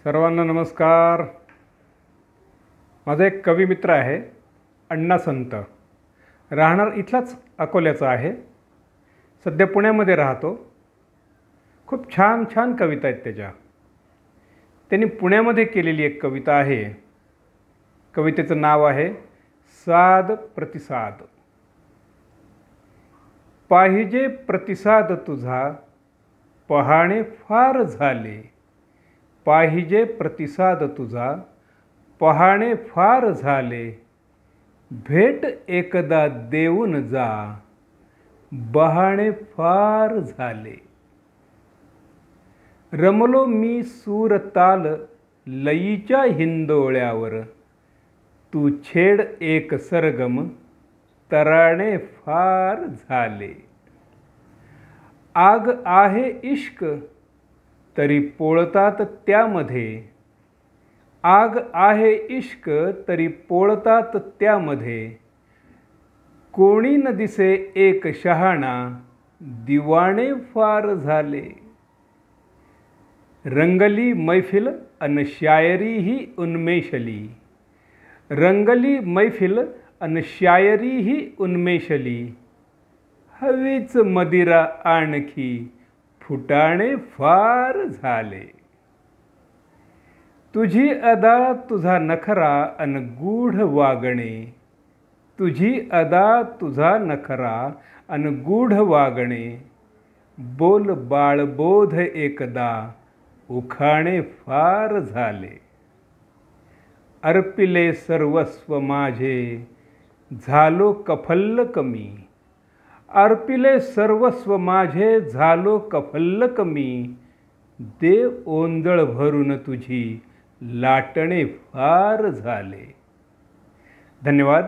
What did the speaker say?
सर्वांना नमस्कार। माझा एक कवी मित्र आहे अण्णा संत, राहणार इथलाच अकोल्याचा आहे, सध्या पुण्यामध्ये राहतो। खूप छान छान कविता आहेत त्याच्या। त्यांनी पुण्यामध्ये केलेली एक कविता आहे, कवितेचं नाव आहे साद प्रतिसाद। पाहिजे प्रतिसाद तुझा पहाणे फार झाले, पाहिजे प्रतिसाद तुझा पहाणे फार झाले, भेट एकदा देऊन जा बहाणे फार झाले। रमलो मी सूर ताल लयीच्या हिंदोळ्यावर, तू छेड एक सरगम तराणे फार झाले। आग आहे इश्क तरी पोळतात त्यामध्ये, आग आहे इश्क तरी पोळतात त्यामध्ये, कोणी न दिसे एक शहाणा दिवाणे फार झाले। रंगली मैफिल अन शायरी ही उन्मेषली, रंगली मैफिल अन शायरी ही उन्मेषली, हवीच मदिरा आणखी फुटाणे फार झाले। तुझी अदा तुझा नखरा अन गूढ वागणे, तुझी अदा तुझा नखरा अन गूढ वागणे, बोल बाळबोध एकदा उखाणे फार झाले। अर्पिले सर्वस्व माझे झालो कफल्लक मी, अर्पिले सर्वस्व माझे झालो कफल्लक मी, दे ओंजळ भरून तुझी लाटणे फार झाले। धन्यवाद।